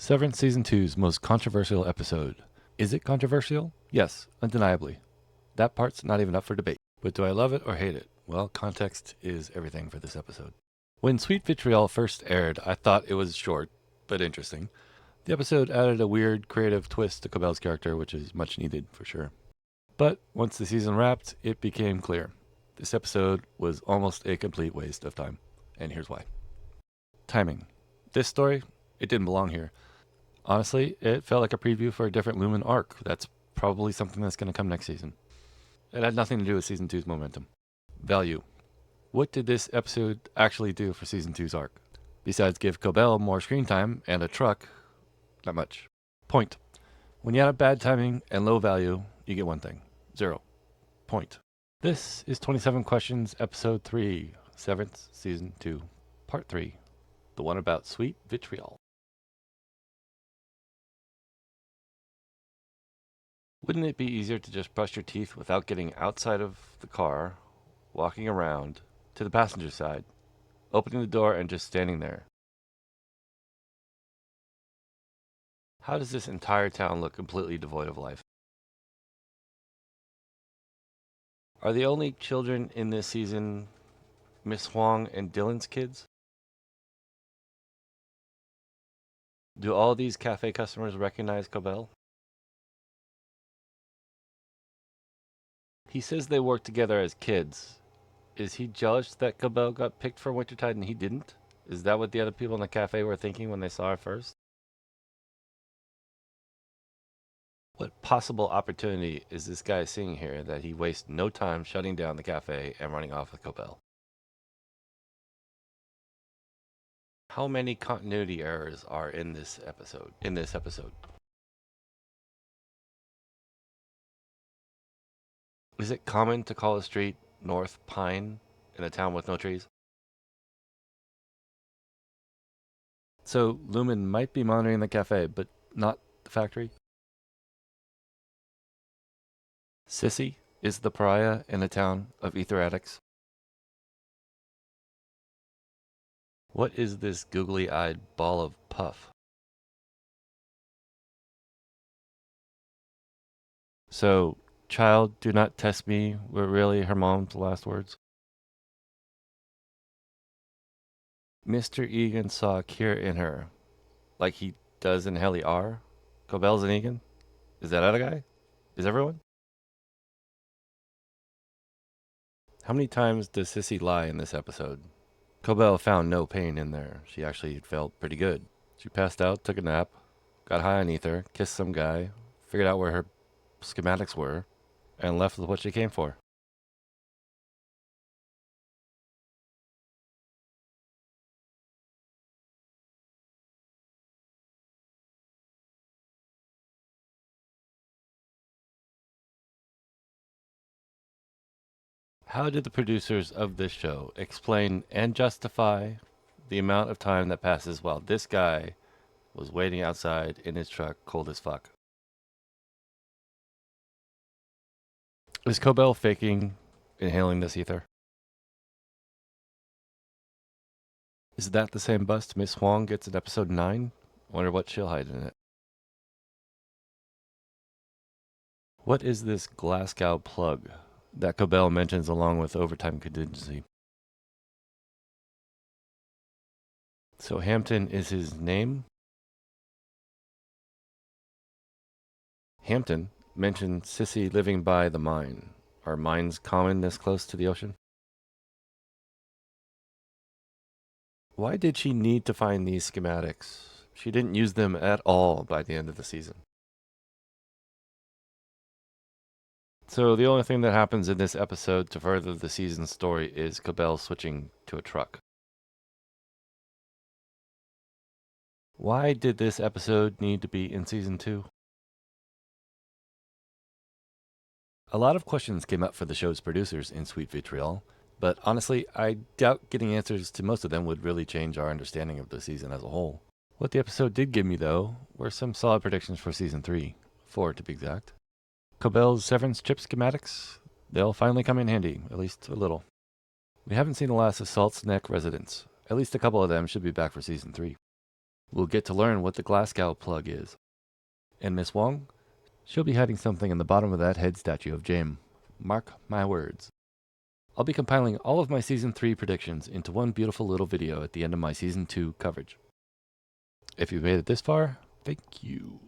Severance Season Two's most controversial episode. Is it controversial? Yes, undeniably. That part's not even up for debate. But do I love it or hate it? Well, context is everything for this episode. When Sweet Vitriol first aired, I thought it was short, but interesting. The episode added a weird, creative twist to Cobel's character, which is much needed for sure. But once the season wrapped, it became clear. This episode was almost a complete waste of time. And here's why. Timing. This story, it didn't belong here. Honestly, it felt like a preview for a different Lumen arc. That's probably something that's going to come next season. It had nothing to do with Season 2's momentum. Value. What did this episode actually do for Season 2's arc? Besides give Cobel more screen time and a truck, not much. Point. When you have bad timing and low value, you get one thing. 0. Point. This is 27 Questions, Episode 3, Severance Season 2, Part 3. The one about Sweet Vitriol. Wouldn't it be easier to just brush your teeth without getting outside of the car, walking around to the passenger side, opening the door and just standing there? How does this entire town look completely devoid of life? Are the only children in this season Miss Huang and Dylan's kids? Do all these cafe customers recognize Cobel? He says they work together as kids. Is he jealous that Cobel got picked for Wintertide and he didn't? Is that what the other people in the cafe were thinking when they saw her first? What possible opportunity is this guy seeing here that he wastes no time shutting down the cafe and running off with Cobel? How many continuity errors are in this episode? Is it common to call a street North Pine in a town with no trees? So Lumen might be monitoring the cafe, but not the factory? Sissy is the pariah in a town of ether addicts. What is this googly-eyed ball of puff? So, child, do not test me were really her mom's last words. Mr. Egan saw Kira in her, like he does in Helly R. Cobel's and Egan? Is that other guy? Is everyone? How many times does Sissy lie in this episode? Cobel found no pain in there. She actually felt pretty good. She passed out, took a nap, got high on ether, kissed some guy, figured out where her schematics were, and left with what she came for. How did the producers of this show explain and justify the amount of time that passes while this guy was waiting outside in his truck, cold as fuck? Is Cobel faking inhaling this ether? Is that the same bust Miss Huang gets in episode 9? Wonder what she'll hide in it. What is this Glasgow plug that Cobel mentions along with overtime contingency? So Hampton is his name? Hampton mentioned Sissy living by the mine. Are mines common this close to the ocean? Why did she need to find these schematics? She didn't use them at all by the end of the season. So the only thing that happens in this episode to further the season's story is Cobel switching to a truck. Why did this episode need to be in Season 2? A lot of questions came up for the show's producers in Sweet Vitriol, but honestly, I doubt getting answers to most of them would really change our understanding of the season as a whole. What the episode did give me, though, were some solid predictions for Season 3, 4 to be exact. Cobel's Severance chip schematics, they'll finally come in handy, at least a little. We haven't seen the last of Salt's Neck residents. At least a couple of them should be back for Season 3. We'll get to learn what the Glasgow plug is. And Miss Wong? She'll be hiding something in the bottom of that head statue of James. Mark my words. I'll be compiling all of my Season 3 predictions into one beautiful little video at the end of my Season 2 coverage. If you've made it this far, thank you.